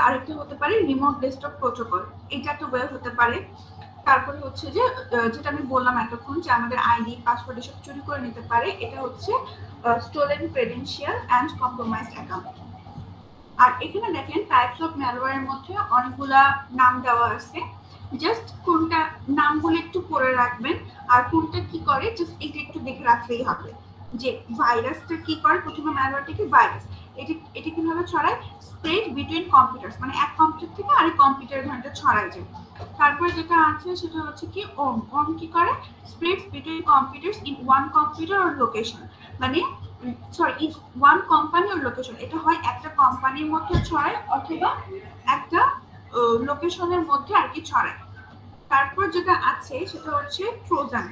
আরেকটা হতে পারে রিমোট ডেস্কটপ প্রোটোকল, এটা একটা ওয়ে হতে পারে। তারপরে হচ্ছে যে যেটা আমি বললাম এতক্ষণ যে আমাদের আইডি পাসওয়ার্ড এসব চুরি করে নিতে পারে, এটা হচ্ছে stolen credential and compromised account. আর এখানে দেখেন টাইপস অফ ম্যালওয়্যারের মধ্যে অনেকগুলা নাম দেওয়া আছে, জাস্ট কোনটা নামগুলো একটু পড়ে রাখবেন আর কোনটা কি করে জাস্ট এটা একটু দেখে রাখলেই হবে। যে ভাইরাসটা কি করে, প্রথমে ম্যালওয়্যারটাকে ভাইরাস, এটা কিভাবে ছড়ায়, স্প্রেড বিটুইন কম্পিউটারস, মানে এক কম্পিউটার থেকে আরেক কম্পিউটারের ধরনটা ছড়ায় যায়। তারপরে যেটা আছে সেটা হচ্ছে কি ওম কি করে, spreads between computers in one computer or location, মানে sorry is one company or location, এটা হয় একটা কোম্পানির মধ্যে ছড়ায় অথবা একটা লোকেশনের মধ্যে আর কি ছড়ায়। তারপর যেটা আছে সেটা হচ্ছে ট্রোজান।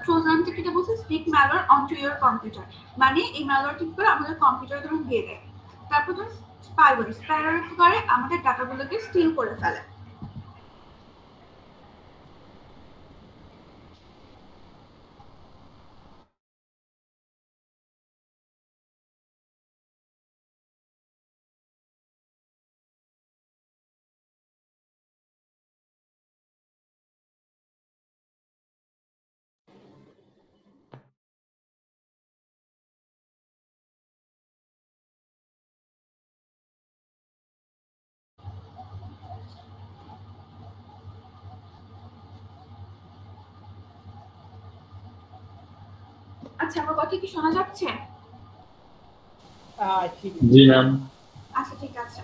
ট্রোজান থেকে এটা বলছে স্টিক ম্যালওয়্যার অনটু ইওর কম্পিউটার, মানে এই ম্যালওয়্যারটি করে আমাদের কম্পিউটারে ধরুন দিয়ে দেয়। তারপর ধরুন স্পাইওয়্যার, স্পাইওয়্যার কি করে আমাদের ডাটাগুলোকে স্টিল করে ফেলে। আচ্ছা, আমার কথা কি শোনা যাচ্ছে? জি ম্যাম। আচ্ছা ঠিক আছে।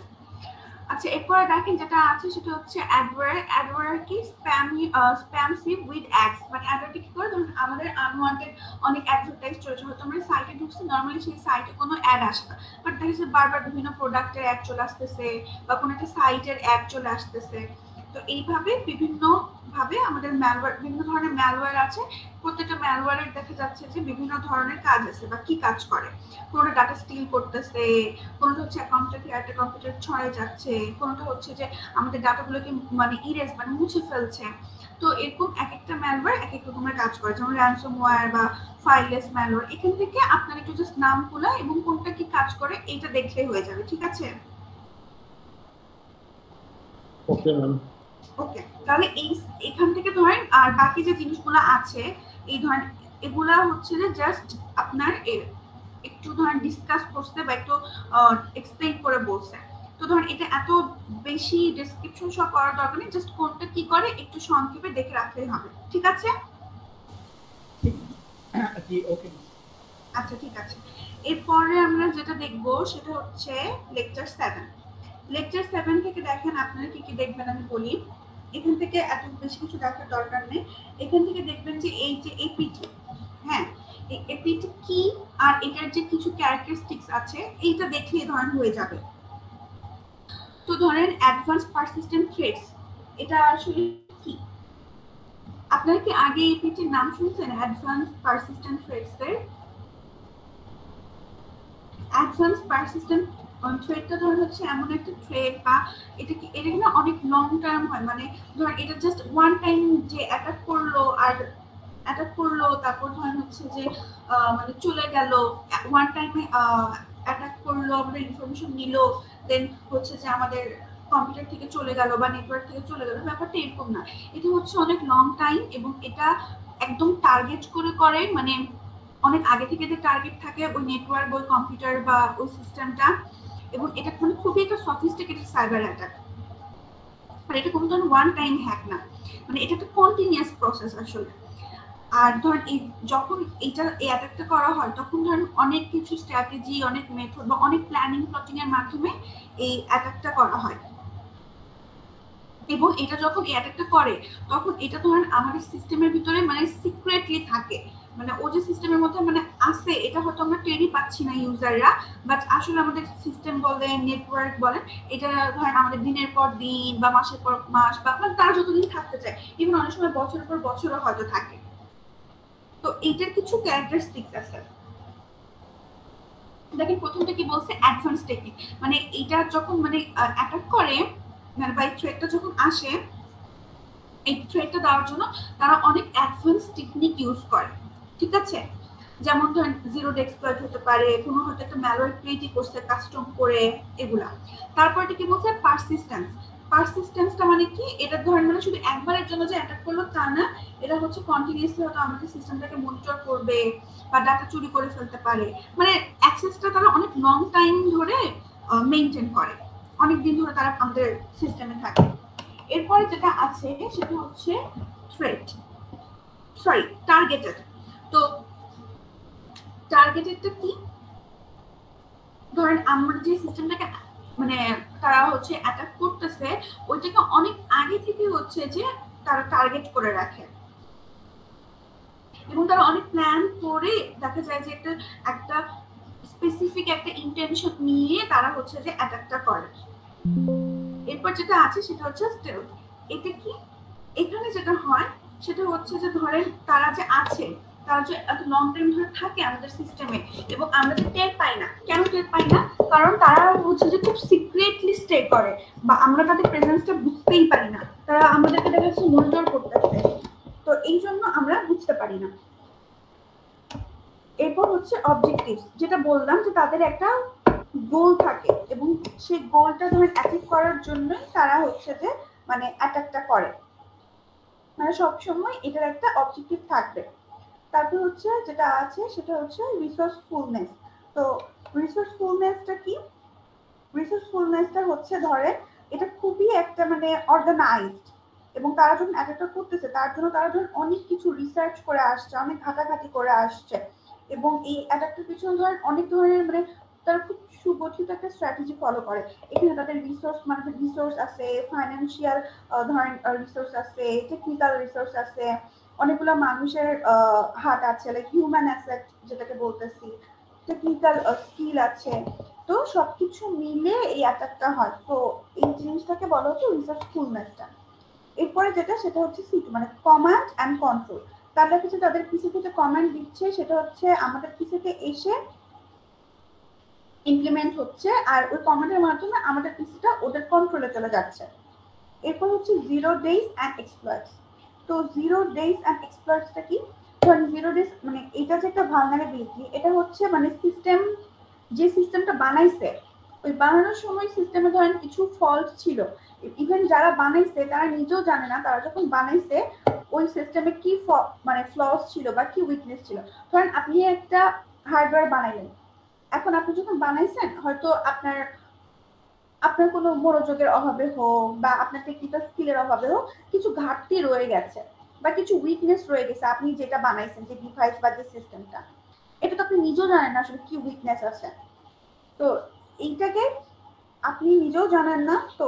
আচ্ছা এরপরে দেখেন যেটা আছে সেটা হচ্ছে অ্যাডওয়্যার। অ্যাডওয়্যার কি স্প্যাম সিভ উইথ অ্যাডস, মানে অ্যাডওয়্যারটা কি করে, ধরুন আমাদের আনওয়ান্টেড অনেক অ্যাডভার্টাইজ চলছে, হয়তো আমরা সাইটে ঢুকছি, নর্মালি সেই সাইটে কোনো অ্যাড আসে না, বাট দেখা যাচ্ছে বারবার বিভিন্ন প্রোডাক্টের অ্যাড চলে আসতেছে বা কোনো একটা সাইটের অ্যাড চলে আসতেছে। তো এইভাবে বিভিন্ন ভাবে আমাদের ম্যালওয়্যার, বিভিন্ন ধরনের ম্যালওয়্যার আছে, প্রত্যেকটা ম্যালওয়্যারের দেখা যাচ্ছে যে বিভিন্ন ধরনের কাজ আছে বা কি কাজ করে, কোনোটা ডাটা স্টিল করতেছে, কোনোটা হচ্ছে কম্পিউটার থেকে আরেকটা কম্পিউটার ছড়ায় যাচ্ছে, কোনোটা হচ্ছে যে আমাদের ডাটাগুলোকে মানে ইরেজ মানে মুছে ফেলছে। তো এরকম এক একটা ম্যালওয়্যার এক এক রকমের কাজ করে, যেমন র্যানসমওয়্যার বা ফাইললেস ম্যালওয়্যার। এখান থেকে আপনার একটু জাস্ট নামগুলো এবং কোনটা কি কাজ করে এইটা দেখলেই হয়ে যাবে, ঠিক আছে? Okay ma'am. ওকে, তাহলে এখান থেকে ধরেন আর বাকি যে জিনিসগুলো আছে এই ধরেন এগুলা হচ্ছে যে জাস্ট আপনার একটু ধরেন ডিসকাস করতে বা একটু এক্সপ্লেইন করে বলছে। তো ধরেন এটা এত বেশি ডেসক্রিপশন সব করার দরকার নেই, জাস্ট কোনটা কি করে একটু সংক্ষেপে দেখে রাখলেই হবে, ঠিক আছে? আচ্ছা ঠিক আছে। এরপরে আমরা যেটা দেখবো সেটা হচ্ছে লেকচার 7। লেকচার 7 থেকে দেখেন আপনারা কি কি দেখবেন আমি বলি। এখান থেকে এত বেশি কিছু দেখার দরকার নেই। এখান থেকে দেখবেন যে এই যে এপিটি, হ্যাঁ এই এপিটি কি আর এটার যে কিছু ক্যারেক্টারিস্টিক্স আছে এইটা দেখলেই ধরেন হয়ে যাবে। তো ধরেন অ্যাডভান্স পারসিস্টেন্ট থ্রেটস, এটা আসলে কি? আপনারা কি আগে এপিটির নাম শুনছেন অ্যাডভান্স পারসিস্টেন্ট থ্রেটস এর? অ্যাডভান্স পারসিস্টেন্ট থ্রেডটা ধরেন হচ্ছে এমন একটা থ্রেড বা এটা কিন্তু অনেক লং টার্ম হয়, মানে ধরেন এটা জাস্ট ওয়ান টাইম যে অ্যাটাক করলো তারপর ধরেন হচ্ছে যে মানে চলে গেল, ওয়ান টাইমে অ্যাটাক করলো, আমাদের ইনফরমেশন নিল, দেন হচ্ছে যে আমাদের কম্পিউটার থেকে চলে গেল বা নেটওয়ার্ক থেকে চলে গেল, ব্যাপারটা এরকম না। এটা হচ্ছে অনেক লং টাইম এবং এটা একদম টার্গেট করে, মানে অনেক আগে থেকে যে টার্গেট থাকে ওই নেটওয়ার্ক, ওই কম্পিউটার বা ওই সিস্টেমটা, এবং এটা মানে খুবই একটা সফিস্টিকেটেড সাইবার অ্যাটাক। আর এটা কোনো ধরনের ওয়ান টাইম হ্যাক না, মানে এটা একটা কন্টিনিউয়াস প্রসেস আসলে। আর ধরেন যখন এটা এই অ্যাটাকটা করা হয় তখন ধরেন অনেক কিছু স্ট্র্যাটেজি, অনেক মেথড বা অনেক প্ল্যানিং প্লটিং এর মাধ্যমে এই অ্যাটাকটা করা হয়। এবং এটা যখন এই অ্যাটাকটা করে তখন এটা ধরেন আমাদের সিস্টেমের ভিতরে মানে সিক্রেটলি থাকে, মানে ও যে সিস্টেমের মধ্যে মানে আছে এটা হয়তো আমরা টেরই পাচ্ছি না ইউজাররা, বাট আসলে আমাদের সিস্টেম বলেন নেটওয়ার্ক বলেন এটা ধরেন আমাদের দিনের পর দিন বা মাসের পর মাস বা তারা যতদিন থাকতে চায়, ইভেন অনেক সময় বছরের পর বছরও হয়তো থাকে। তো এইটার কিছু ক্যারেক্টারিস্টিক্স আছে। দেখেন প্রথমটা কি বলছে, অ্যাডভান্স টেকনিক, মানে এটা যখন মানে অ্যাটাক করে মানে বাই থ্রেটটা যখন আসে, এই থ্রেটটা দেওয়ার জন্য তারা অনেক অ্যাডভান্স টেকনিক ইউজ করে, ঠিক আছে? যেমন ধরেন জিরো ডে এক্সপ্লয়েট হতে পারে, কোনো হয়তো একটা ম্যালওয়্যার ক্রিয়েট করছে কাস্টম করে, এগুলা। তারপর এটা কি বলছে পারসিস্টেন্স। পারসিস্টেন্সটা মানে কি, এটা ধরেন মানে শুধু একবারের জন্য যে অ্যাটাক করলো তা না, এটা হচ্ছে কন্টিনিউয়াসলি হয়তো আমাদের সিস্টেমটাকে মনিটর করবে বা ডাটা চুরি করে ফেলতে পারে, মানে অ্যাক্সেসটা তারা অনেক লং টাইম ধরে মেনটেন করে, অনেক দিন ধরে তারা আমাদের সিস্টেমে থাকে। এরপরে যেটা আছে সেটা হচ্ছে থ্রেট, সরি টার্গেটেড। তো টার্গেটেডটা কি, ধরেন আমরা যে সিস্টেমটাকে মানে তারা হচ্ছে অ্যাটাক করতেছে, ওইটাকে অনেক আগে থেকে হচ্ছে যে তারা টার্গেট করে রাখে এবং তারা অনেক প্ল্যান করে দেখা যায় যে একটা স্পেসিফিক একটা ইন্টেনশন নিয়ে তারা হচ্ছে যে অ্যাটাকটা করে। এরপর যেটা আছে সেটা হচ্ছে স্টেলথ। এটা কি, এখানে যেটা হয় সেটা হচ্ছে যে ধরেন তারা যে আছে, তারা যে এত লং টাইম ধরে থাকে আমাদের সিস্টেমে এবং আমরা যে টের পাই না, কেন টের পাই না, কারণ তারা হচ্ছে যে খুব সিক্রেটলি স্টে করে বা আমরা তাদের প্রেজেন্সটা বুঝতেই পারি না, তারা আমাদেরকে দেখা যাচ্ছে মনিটর করতেছে, তো এই জন্য আমরা বুঝতে পারি না। এরপর হচ্ছে অবজেক্টিভ, যেটা বললাম যে তাদের একটা গোল থাকে এবং সেই গোলটা ধরেন অ্যাচিভ করার জন্যই তারা হচ্ছে যে মানে অ্যাটাকটা করে, মানে সবসময় এটার একটা অবজেক্টিভ থাকবে। তারপর হচ্ছে যেটা আছে সেটা হচ্ছে রিসোর্সফুলনেস। তো রিসোর্সফুলনেসটা কি, রিসোর্সফুলনেসটা হচ্ছে ধরে এটা খুবই একটা মানে অর্গানাইজড, এবং তারা যখন অ্যাটাকটা করতেছে তার জন্য তারা ধরেন অনেক কিছু রিসার্চ করে আসছে, অনেক ঘাটাঘাটি করে আসছে, এবং এই অ্যাটাকটার পিছনে ধরেন অনেক ধরনের মানে তারা খুব সুগঠিত একটা স্ট্র্যাটেজি ফলো করে। এখানে তাদের রিসোর্স মানে রিসোর্স আছে, ফাইন্যান্সিয়াল ধরেন রিসোর্স আছে, টেকনিক্যাল রিসোর্স আছে, অনেকগুলো মানুষের হাত আছে, লাইক হিউম্যান অ্যাসেট যেটাকে বলতেছি, টেকনিক্যাল স্কিল আছে। তো সবকিছু মিলে এই অ্যাটাকটা হয়। তো এই জিনিসটাকে বলা হচ্ছে রিসোর্সফুলনেসটা। এরপরে যেটা সেটা হচ্ছে সিটু মানে কমান্ড অ্যান্ড কন্ট্রোল। তারা কিছু তাদের পিসি থেকে কমান্ড দিচ্ছে, সেটা হচ্ছে আমাদের পিসিতে এসে ইমপ্লিমেন্ট হচ্ছে, আর ওই কমান্ডের মাধ্যমে আমাদের পিসিটা ওদের কন্ট্রোলে চলে যাচ্ছে। এরপর হচ্ছে জিরো ডেজ অ্যান্ড এক্সপ্লয়েটস। তো জিরো ডেজ অ্যান্ড এক্সপ্লয়েটসটা কি, ধরেন জিরো ডেজ মানে এটা যে একটা ভালনারেবিলিটি, এটা হচ্ছে মানে সিস্টেম যে সিস্টেমটা বানাইছে ওই বানানোর সময় সিস্টেমে ধরেন কিছু ফল্ট ছিল, ইভেন যারা বানাইছে তারা নিজেও জানে না তারা যখন বানাইছে ওই সিস্টেমে কি মানে ফ্লস ছিল বা কি উইকনেস ছিল। ধরেন আপনি একটা হার্ডওয়্যার বানাইলেন, এখন আপনি যখন বানাইছেন হয়তো আপনার আপনার কোনো মনোযোগের অভাবে হোক বা আপনার টেকনিক্যাল স্কিলের অভাবে হোক কিছু ঘাটতি রয়ে গেছে বা কিছু উইকনেস রয়ে গেছে, আপনি যেটা বানাইছেন যে ডিভাইস বা যে সিস্টেমটা, এটা তো আপনি নিজেও জানেন না আসলে কি উইকনেস আছে। তো এইটাকে আপনি নিজেও জানেন না, তো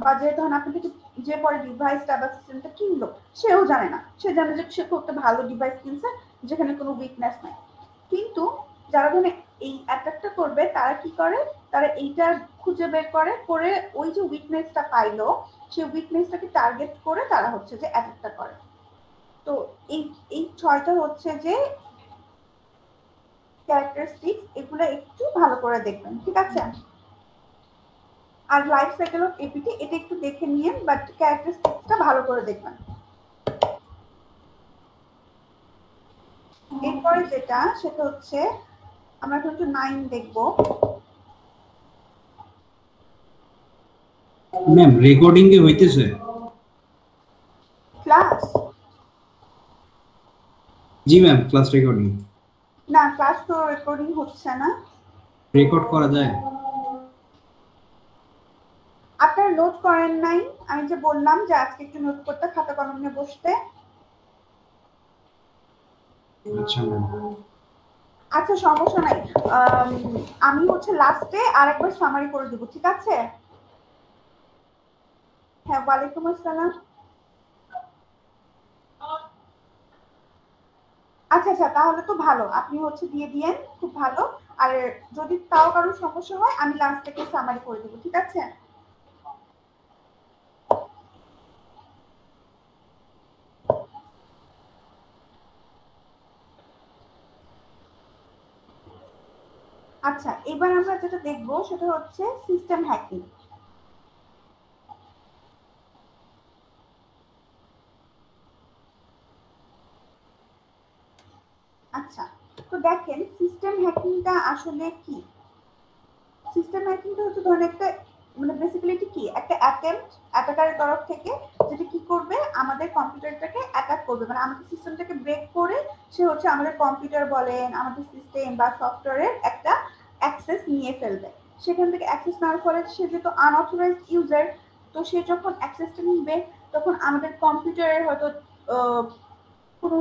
বা যে ধরেন আপনাকে যে পরে ডিভাইসটা বা সিস্টেমটা কিনলো সেও জানে না, সে জানে যে সে খুব একটা ভালো ডিভাইস কিনছে যেখানে কোনো উইকনেস নাই। কিন্তু যারা ধরেন এই অ্যাটাকটা করবে তারা কি করে, তারা এইটা খুঁজে বের করে করে ওই যে উইকনেসটা পাইলো সেই উইকনেসটাকে টার্গেট করে তারা হচ্ছে যে অ্যাটাকটা করে। তো এই এই ছয়টা হচ্ছে যে ক্যারেক্টারিস্টিক্স, এগুলো একটু ভালো করে দেখবেন, ঠিক আছে। আর লাইফ সাইকেল অফ এপিটি এটা একটু দেখে নিয়েন, বাট ক্যারেক্টারিস্টিক্সটা ভালো করে দেখবেন। এরপরে যেটা সেটা হচ্ছে আমরা এখন একটু 9 দেখব। ম্যাম রেকর্ডিং কি হইতেছে? ক্লাস? জি ম্যাম, ক্লাস রেকর্ডিং। না, ক্লাস তো রেকর্ডিং হচ্ছে না। রেকর্ড করা যায়? আপনারা নোট করেন নাই? আমি যে বললাম যে আজকে একটু নোট করতে, খাতা কলম নিয়ে বসতে। আচ্ছা ম্যাম। আচ্ছা সমস্যা নাই, আমি হচ্ছে লাস্টে আরেকবার সামারি করে দেব, ঠিক আছে? হ্যাঁ, ওয়ালাইকুম আসসালাম। আচ্ছা আচ্ছা, তাহলে তো ভালো, আপনি হচ্ছে দিয়ে দিয়েন, খুব ভালো। আর যদি তাও কারো সমস্যা হয় আমি লাস্ট থেকে সামারি করে দেবো, ঠিক আছে? আচ্ছা, এবার আমরা যেটা দেখবো সেটা হচ্ছে সিস্টেম হ্যাকিং। আচ্ছা, তো তো দেখেন সিস্টেম হ্যাকিংটা আসলে কি। সিস্টেম হ্যাকিংটা হচ্ছে ধরেন একটা মানে বেসিক্যালি কি একটা অ্যাটেম্পট অ্যাটাকারের তরফ থেকে, যেটা কি করবে আমাদের কম্পিউটারটাকে অ্যাটাক করবে, মানে আমাদের সিস্টেমটাকে ব্রেক করে সে হচ্ছে আমাদের কম্পিউটার বলেন আমাদের সিস্টেম বা সফটওয়্যারের একটা অ্যাক্সেস নিয়ে ফেলবে। সেখান থেকে অ্যাক্সেস নেওয়ার ফলে সে যেহেতু আনঅথরাইজড ইউজার, তো সে যখন অ্যাক্সেসটা নিবে তখন আমাদের কম্পিউটারের হয়তো কোনো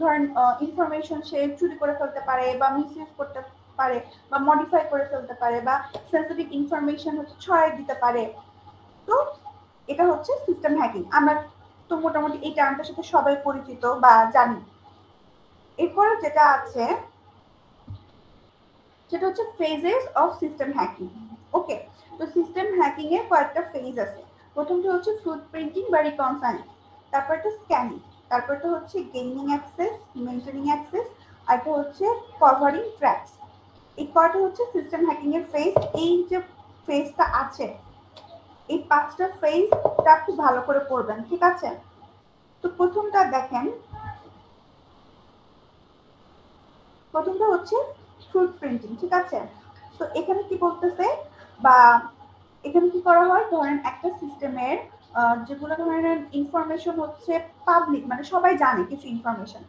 ধরেন ইনফরমেশন সে চুরি করে ফেলতে পারে বা মিসইউজ করতে পারে বা মডিফাই করে ফেলতে পারে বা সেন্সিটিভ ইনফরমেশন হচ্ছে ছড়াই দিতে পারে। তো এটা হচ্ছে সিস্টেম হ্যাকিং। আমরা তো মোটামুটি এই টার্মটার সাথে সবাই পরিচিত বা জানি। এরপরে যেটা আছে সেটা হচ্ছে ফেজেস অফ সিস্টেম হ্যাকিং। ওকে, তো সিস্টেম হ্যাকিং এর কয়েকটা ফেজ আছে। প্রথমটা হচ্ছে ফুটপ্রিন্টিং বা রিকনসাইলিং, তারপরটা স্ক্যানিং, তারপরটা হচ্ছে গেইনিং অ্যাক্সেস, মেইনটেনিং অ্যাক্সেস, আর এটা হচ্ছে কভারিং ট্র্যাকস। এই কয়টা হচ্ছে সিস্টেম হ্যাকিং এর ফেজ। এই যে ফেজটা আছে, এই 5টা ফেজটা খুব ভালো করে পড়বেন, ঠিক আছে? তো প্রথমটা দেখেন, প্রথমটা হচ্ছে ফুটপ্রিন্টিং, ঠিক আছে? তো এখানে কি বলতেছে বা এখানে কি করা হয়, ধরেন একটা সিস্টেমের যেগুলো ধরেন ইনফরমেশন হচ্ছে পাবলিক, মানে সবাই জানে কিছু ইনফরমেশন।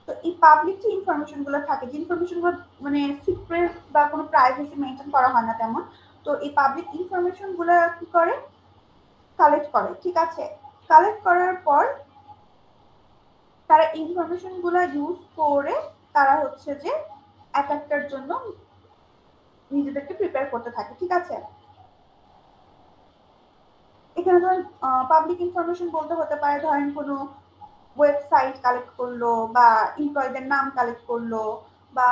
তো এই পাবলিক যে ইনফরমেশন গুলো থাকে, যে ইনফরমেশন গুলো মানে সিক্রেট বা কোনো প্রাইভেসি মেনটেন করা হয় না তেমন, তো এই পাবলিক ইনফরমেশন গুলো কি করে, কালেক্ট করে, ঠিক আছে? কালেক্ট করার পর তারা ইনফরমেশন গুলো ইউজ করে তারা হচ্ছে যে অ্যাটাকটার জন্য নিজেদেরকে প্রিপেয়ার করতে থাকে, ঠিক আছে? এখানে ধরেন পাবলিক ইনফরমেশন বলতে হতে পারে ধরেন কোনো ওয়েবসাইট কালেক্ট করলো বা এমপ্লয়ীদের নাম কালেক্ট করলো বা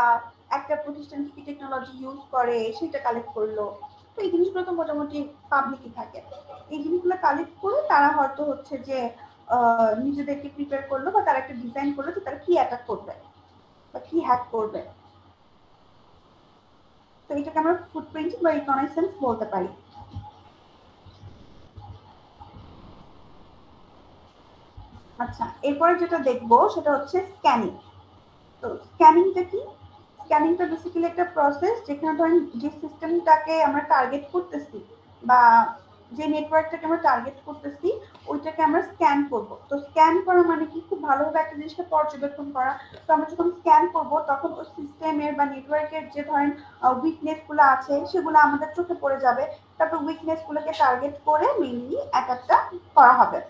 একটা প্রতিষ্ঠান কি টেকনোলজি ইউজ করে সেটা কালেক্ট করলো। তো এই জিনিসগুলো তো মোটামুটি পাবলিকই থাকে। এই জিনিসগুলো কালেক্ট করে তারা হয়তো হচ্ছে যে নিজেদেরকে প্রিপেয়ার করলো বা তারা একটা ডিজাইন করলো যে তারা কি অ্যাটাক করবে বা কি হ্যাক করবে। তো এটাকে আমরা ফুটপ্রিন্টিং বা রিকনাইসেন্স বলতে পারি। আচ্ছা, এরপরে যেটা দেখবো সেটা হচ্ছে স্ক্যানিং। তো স্ক্যানিংটা কি? স্ক্যানিংটা বেসিক্যালি একটা প্রসেস যেখানে ধরেন যে সিস্টেমটাকে আমরা টার্গেট করতেছি বা যে নেটওয়ার্কটাকে আমরা টার্গেট করতেছি ওইটাকে আমরা স্ক্যান করব। তো স্ক্যান করা মানে কি, খুব ভালোভাবে একটা জিনিসকে পর্যবেক্ষণ করা। তো আমরা যখন স্ক্যান করব তখন ওই সিস্টেমের বা নেটওয়ার্কের যে ধরেন উইকনেস গুলো আছে সেগুলো আমাদের চোখে পড়ে যাবে। তারপর উইকনেস গুলোকে টার্গেট করে মেইনলি অ্যাটাকটা করা হবে।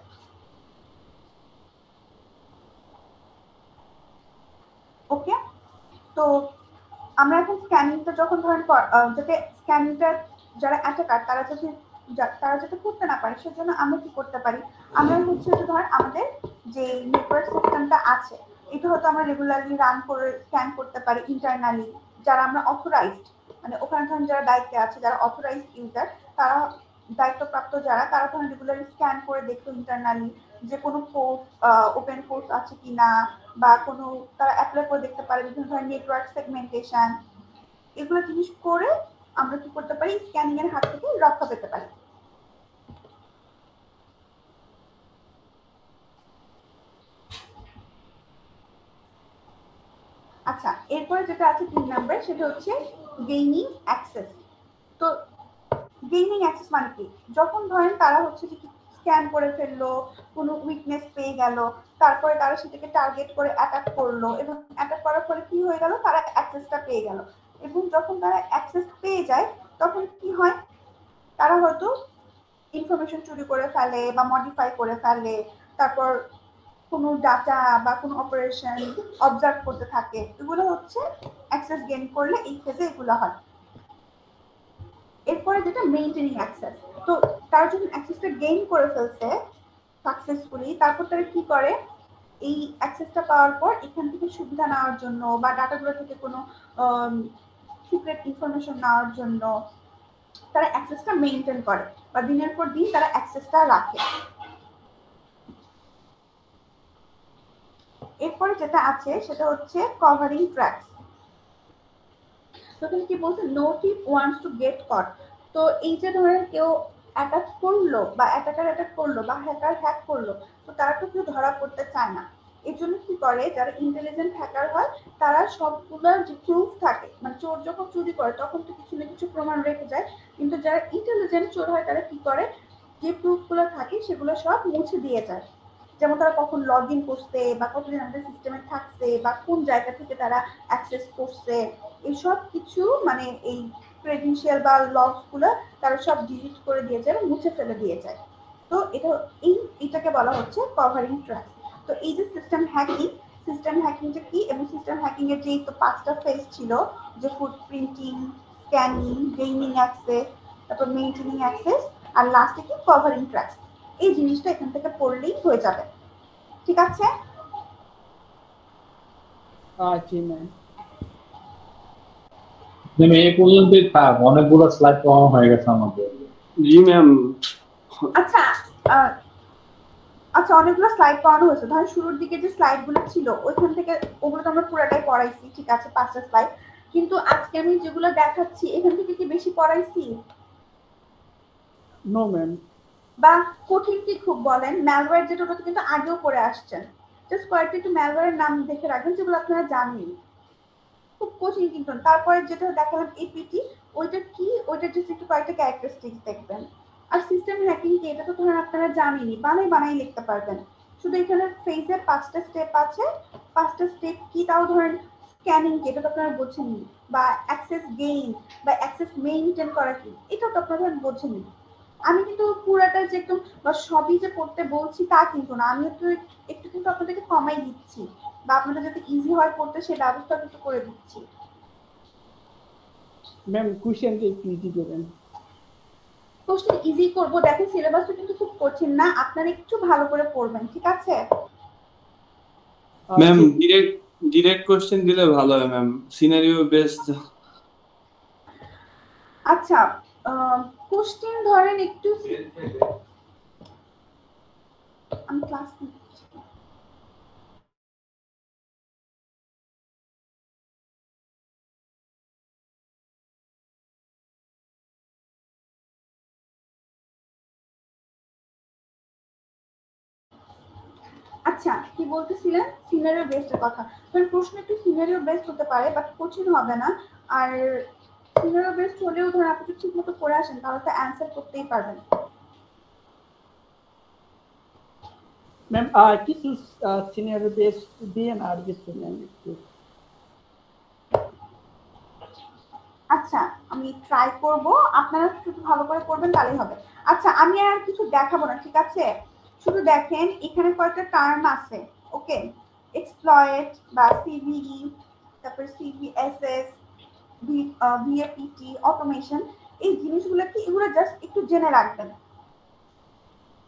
ওকে, তো আমরা এখন স্ক্যানিংটা যখন ধরেন যাতে স্ক্যানিংটা যারা অ্যাটাকার তারা যাতে করতে না পারে সেজন্য আমরা কি করতে পারি, আমরা হচ্ছে যে ধরেন আমাদের যে নেটওয়ার্ক সিস্টেমটা আছে এটা হয়তো আমরা রেগুলারলি রান করে স্ক্যান করতে পারি ইন্টারনালি। যারা আমরা অথরাইজড, মানে ওখানে ধরেন যারা দায়িত্বে আছে, যারা অথরাইজড ইউজার, তারা দায়িত্বপ্রাপ্ত যারা, তারা ধরেন রেগুলারলি স্ক্যান করে দেখলো ইন্টারনালি যে কোনো পোর্ট ওপেন পোর্ট আছে কিনা বা কোনো তারা অ্যাপ্লাই করে দেখতে পারে বিভিন্ন ধরনের নেটওয়ার্ক সেগমেন্টেশন। এগুলো জিনিস করে আমরা কি করতে পারি, স্ক্যানিং এর হাত থেকে রক্ষা পেতে পারি। আচ্ছা, এরপরে যেটা আছে 3 নাম্বার সেটা হচ্ছে গেইনিং অ্যাক্সেস। তো গেইনিং অ্যাক্সেস মানে কি, যখন ধরেন তারা হচ্ছে যে স্ক্যান করে ফেললো, কোনো উইকনেস পেয়ে গেল, তারপরে তারা সেটাকে টার্গেট করে অ্যাটাক করলো এবং অ্যাটাক করার ফলে কি হয়ে গেল, তারা অ্যাক্সেসটা পেয়ে গেল। এবং যখন তারা অ্যাক্সেস পেয়ে যায় তখন কি হয়, তারা হয়তো ইনফরমেশন চুরি করে ফেলে বা মডিফাই করে ফেলে, তারপর কোনো ডাটা বা কোনো অপারেশন অবজার্ভ করতে থাকে। এগুলো হচ্ছে অ্যাক্সেস গেইন করলে এই ফেজে এগুলো হয়। এরপরে যেটা মেইনটেনিং অ্যাক্সেস, তো তারা যখন অ্যাক্সেসটা গেইন করে ফেলছে সাকসেসফুলি, তারপর তারা কি করে, এই অ্যাক্সেসটা পাওয়ার পর এখান থেকে সুবিধা নেওয়ার জন্য বা ডাটাগুলো থেকে কোনো সিক্রেট ইনফরমেশন নেওয়ার জন্য তারা অ্যাক্সেসটা মেইনটেইন করে বা দিনের পর দিন তারা অ্যাক্সেসটা রাখে। এরপরে যেটা আছে সেটা হচ্ছে কভারিং ট্র্যাকস। তো এখানে কি বলছে, no thief wants to get caught. তো এই যে ধরেন কেউ অ্যাটাক করলো বা অ্যাটাকার অ্যাটাক করলো বা হ্যাকার হ্যাক করলো, তো তারা তো কেউ ধরা পড়তে চায় না। এর জন্য কি করে, যারা ইন্টেলিজেন্ট হ্যাকার হয় তারা সবগুলোর যে প্রুফ থাকে, মানে চোর যখন চুরি করে তখন তো কিছু না কিছু প্রমাণ রেখে যায়, কিন্তু যারা ইন্টেলিজেন্ট চোর হয় তারা কি করে, যে প্রুফগুলো থাকে সেগুলো সব মুছে দিয়ে যায়। যেমন তারা কখন লগ ইন করছে বা কতদিন আমাদের সিস্টেমে থাকছে বা কোন জায়গা থেকে তারা অ্যাক্সেস করছে, এইসব কিছু মানে এই ক্রেডেনশিয়াল বা লগস গুলো তারা সব ডিলিট করে দিয়ে যায়, মুছে ফেলে দিয়ে যায়। তো এটাকে বলা হচ্ছে কভারিং ট্র্যাক। তো এই যে সিস্টেম হ্যাকিংটা কি, এবং সিস্টেম হ্যাকিং এর যেই তো 5টা ফেজ ছিল, যে ফুটপ্রিন্টিং, স্ক্যানিং, গেইনিং অ্যাক্সেস, তারপর মেইনটেনিং অ্যাক্সেস, আর লাস্টে কি কভারিং ট্র্যাক। এই জিনিসটা এখান থেকে পড়লেই হয়ে যাবে, ঠিক আছে? জি ম্যাম। এই পর্যন্তই থাক, অনেকগুলো স্লাইড পাওয়া হয়ে গেছে আমাদের। জি ম্যাম। আচ্ছা আচ্ছা, অনেকগুলো স্লাইড পড়ানো হয়েছে। ধরেন শুরুর দিকে যে স্লাইডগুলো ছিল ওইখান থেকে ওগুলো তো আমরা পুরোটাই পড়াইছি, ঠিক আছে, 5টা স্লাইড। কিন্তু আজকে আমি যেগুলো দেখাচ্ছি এখান থেকে কি বেশি পড়াইছি? No ma'am. বা কঠিন কি খুব বলেন? ম্যালওয়্যার যেটা ওটা কিন্তু আগেও পড়ে আসছেন, জাস্ট কয়েকটা একটু ম্যালওয়্যারের নাম দেখে রাখবেন যেগুলো আপনারা জানেন। খুব কঠিন কিন্তু। তারপরে যেটা দেখালাম এপিটি, ওইটা কি, ওইটা জাস্ট একটু কয়েকটা ক্যারেক্টারিস্টিক্স দেখবেন। আর সিস্টেম হ্যাকিং কি, এটা তো ধরেন আপনারা জানেনই, বানাই লিখতে পারবেন। শুধু এখানে ফেজে 5টা স্টেপ আছে, 5টা স্টেপ কি তাও ধরেন স্ক্যানিং কি, এটা তো আপনারা বোঝেননি, বা অ্যাক্সেস গেইন বা অ্যাক্সেস মেইনটেইন করা কি, এটা তো আপনারা বোঝেননি। আমি কিন্তু পুরাটা যে একদম বা সবই যে করতে বলছি তা কিন্তু না, আমি একটু কিন্তু আপনাদেরকে কমাই দিচ্ছি, বা আপনাদের যাতে ইজি হয় করতে সেই ব্যবস্থা কিন্তু করে দিচ্ছি। ম্যাম কোশ্চেনটা একটু ইজি দেবেন। কোশ্চেন ইজি করব, দেখেন সিলেবাসটা কিন্তু খুব কঠিন না, আপনারা একটু ভালো করে পড়বেন, ঠিক আছে? ম্যাম ডিরেক্ট কোশ্চেন দিলে ভালো হয় ম্যাম, সিনারিও বেসড। আচ্ছা, কোশ্চেন ধরেন একটু, আমি ক্লাস নিচ্ছি। আচ্ছা, কি বলতেছিলেন? সিনারিও বেসড কথা। ধরেন প্রশ্ন একটু সিনারিও বেসড হতে পারে, বাট কঠিন হবে না। আর সিনারিও বেসড হলেও ধরেন আপনি ঠিক মতো করে আসেন তাহলে তো অ্যান্সার করতেই পারবেন। ম্যাম কিছু সিনিয়র বেস দিয়ে না আর কিছু ম্যাম একটু। আচ্ছা, আমি ট্রাই করব, আপনারা শুধু ভালো করে করবেন তাহলেই হবে। আচ্ছা, আমি আর কিছু দেখাবো না, ঠিক আছে? শুধু দেখেন এখানে কয়েকটা টার্ম আছে, ওকে? এক্সপ্লয়েট বা সিভিই, তারপর সিভিএসএস, ভিএপিটি, অটোমেশন, এই জিনিসগুলো কি, এগুলো জাস্ট একটু জেনে রাখবেন,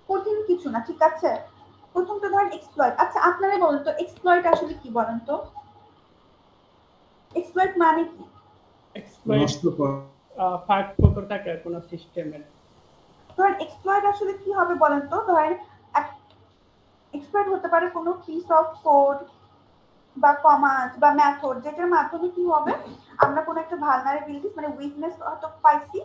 কঠিন কিছু না, ঠিক আছে? প্রথমটা ধরেন এক্সপ্লয়েট। আচ্ছা, আপনারা বলুন তো এক্সপ্লয়েট আসলে কি, বলেন তো? এক্সপ্লয়েট মানে কি? এক্সপ্লয়েট ফাঁক ফোকর থাকে কোন সিস্টেমের। ধরেন এক্সপ্লয়েট আসলে কি হবে বলেন তো? ধরেন এক্সপ্লয়েট হতে পারে কোনো পিস অফ কোড বা কমান্ড বা মেথড, যেটার মাধ্যমে কি হবে, আমরা কোনো একটা ভালনারেবিলিটিস মানে উইকনেস হয়তো পাইছি,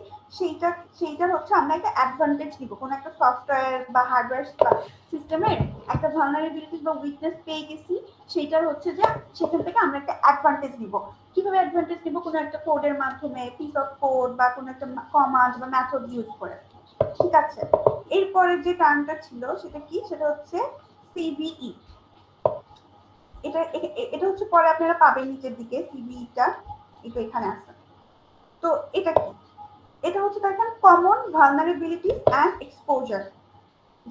সেইটার হচ্ছে আমরা একটা অ্যাডভান্টেজ নিব। কোনো একটা সফটওয়্যার বা হার্ডওয়্যার বা সিস্টেমের একটা ভালনারেবিলিটিস বা উইকনেস পেয়ে গেছি, সেইটার হচ্ছে যে সেখান থেকে আমরা একটা অ্যাডভান্টেজ নিব। কিভাবে অ্যাডভান্টেজ নিব? কোনো একটা কোডের মাধ্যমে, পিস অফ কোড বা কোনো একটা কমান্ড বা মেথড ইউজ করে, ঠিক আছে? এরপরে যে টার্মটা ছিল সেটা কি, সেটা হচ্ছে সিভিই। এটা হচ্ছে পরে আপনারা পাবেন নিচের দিকে, সিভিইটা এটা এখানে আছে। তো এটা কি? এটা হচ্ছে দেখেন কমন ভালনারেবিলিটিস অ্যান্ড এক্সপোজার,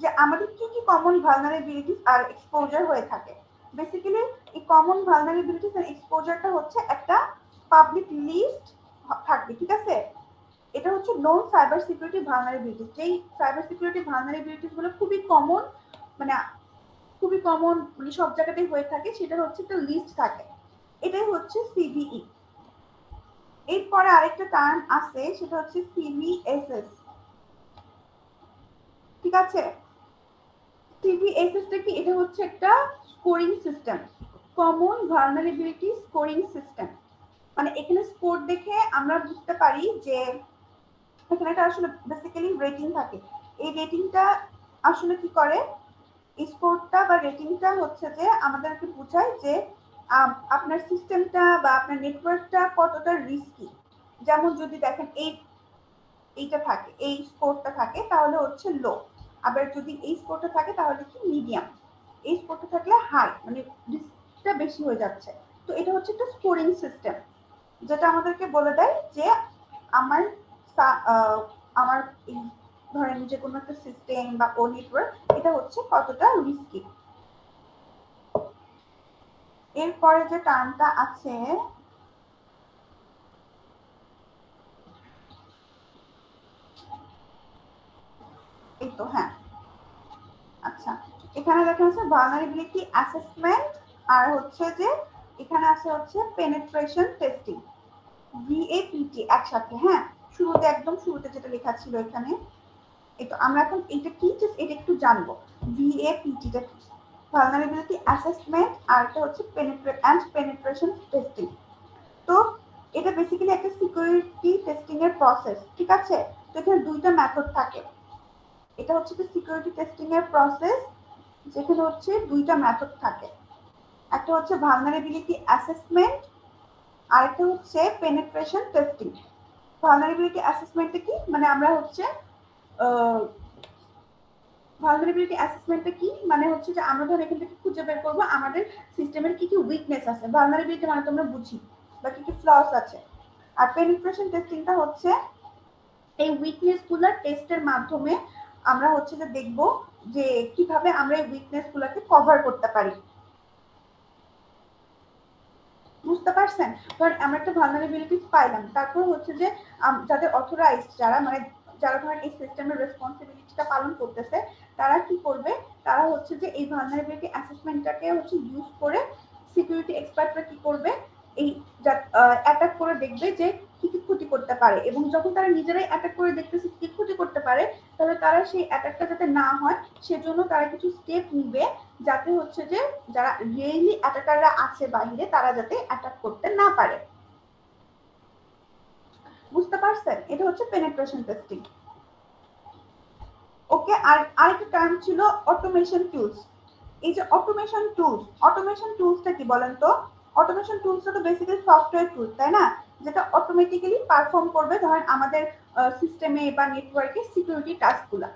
যে আমাদের কি কি কমন ভালনারেবিলিটিস আর এক্সপোজার হয়ে থাকে। বেসিক্যালি এই কমন ভালনারেবিলিটিস আর এক্সপোজারটা হচ্ছে একটা পাবলিক লিস্ট থাকবে, ঠিক আছে? এটা হচ্ছে নোন সাইবার সিকিউরিটি ভালনারেবিলিটিস। যেই সাইবার সিকিউরিটি ভালনারেবিলিটিস গুলো খুবই কমন, মানে মানে সব জায়গাতেই হয়ে থাকে, সেটা হচ্ছে একটা লিস্ট থাকে, এটাই হচ্ছে সিভিই। এরপরে আরেকটা টার্ম আছে, সেটা হচ্ছে সিভিএসএস, ঠিক আছে? সিভিএসএস টা কি? এটা হচ্ছে একটা scoring system, common vulnerability scoring system. মানে এখানে স্কোর দেখে আমরা বুঝতে পারি যে এখানে একটা আসলে বেসিক্যালি রেটিং থাকে। এই রেটিংটা আসলে কি করে, এই স্কোরটা বা রেটিংটা হচ্ছে যে আমাদেরকে বোঝায় যে আপনার সিস্টেমটা বা আপনার নেটওয়ার্কটা কতটা রিস্কি। যেমন যদি দেখেন এইটা থাকে, এই স্কোরটা থাকে তাহলে হচ্ছে লো, আবার যদি এই স্কোরটা থাকে তাহলে কি মিডিয়াম, এই স্কোরটা থাকলে হাই, মানে রিস্কটা বেশি হয়ে যাচ্ছে। তো এটা হচ্ছে একটা স্কোরিং সিস্টেম যেটা আমাদেরকে বলে দেয় যে আমার আমার এই ধরেন যে কোনো একটা সিস্টেম বা ও নেটওয়ার্ক এটা হচ্ছে কতটা রিস্কি। এরপরে যে টার্মটা আছে এই তো, হ্যাঁ আচ্ছা, এখানে দেখা যাচ্ছে ভালনারেবিলিটি অ্যাসেসমেন্ট আর হচ্ছে যে এখানে আছে হচ্ছে পেনিট্রেশন টেস্টিং, ভিএপিটি একসাথে। হ্যাঁ, শুরুতে একদম শুরুতে যেটা লেখা ছিল এখানে, এই তো আমরা এখন এটা কি এটা একটু জানবো। ভিএপিটিটা কি? ভালনারেবিলিটি অ্যাসেসমেন্ট আর এটা হচ্ছে পেনিট্রেশন টেস্টিং। তো এটা বেসিক্যালি একটা সিকিউরিটি টেস্টিং এর প্রসেস, ঠিক আছে? তো এখানে দুইটা মেথড থাকে। এটা হচ্ছে কি সিকিউরিটি টেস্টিং এর প্রসেস যেখানে হচ্ছে দুইটা মেথড থাকে, একটা হচ্ছে ভালনারেবিলিটি অ্যাসেসমেন্ট আর একটা হচ্ছে পেনিট্রেশন টেস্টিং। ভালনারেবিলিটি অ্যাসেসমেন্টটা কি, মানে আমরা হচ্ছে ভালনারেবিলিটি অ্যাসেসমেন্টটা কি মানে হচ্ছে যে আমরা ধর এখান থেকে খুঁজে বের করবো আমাদের সিস্টেমের কি কি উইকনেস আছে, ভালনারেবিলিটি মানে তোমরা বুঝি বা কি কি ফ্লস আছে। আর পেনিট্রেশন টেস্টিংটা হচ্ছে এই উইকনেস গুলো টেস্টের মাধ্যমে আমরা হচ্ছে যে দেখব যে কিভাবে আমরা এই উইকনেস গুলোকে কভার করতে পারি। বুঝতে পারছেন? ধর আমরা একটা ভালনারেবিলিটি পাইলাম, তারপর হচ্ছে যে যাদের অথরাইজড যারা মানে যারা ধরেন এই সিস্টেমের রেসপন্সিবিলিটিটা পালন করতেছে তারা কি করবে, তারা হচ্ছে যে এই ভালনারেবিলিটি অ্যাসেসমেন্টটাকে হচ্ছে ইউজ করে সিকিউরিটি এক্সপার্টরা কি করবে, এই অ্যাটাক করে দেখবে যে কি কি ক্ষতি করতে পারে, এবং যখন তারা নিজেরাই অ্যাটাক করে দেখতেছে কি ক্ষতি করতে পারে তাহলে তারা সেই অ্যাটাকটা যাতে না হয় সেজন্য তারা কিছু স্টেপ নিবে যাতে হচ্ছে যে যারা রিয়েলি অ্যাটাকাররা আছে বাইরে তারা যাতে অ্যাটাক করতে না পারে। বুঝতে পারছেন? এটা হচ্ছে পেনিট্রেশন টেস্টিং। ওকে, আর আরেকটা টার্ম ছিল অটোমেশন টুলস। এই যে অটোমেশন টুলসটা কি বলেন তো? অটোমেশন টুলসটা তো বেসিক্যালি সফটওয়্যার টুল, তাই না? যেটা অটোমেটিক্যালি পারফর্ম করবে ধরেন আমাদের সিস্টেমে বা নেটওয়ার্কে সিকিউরিটি টাস্কগুলো।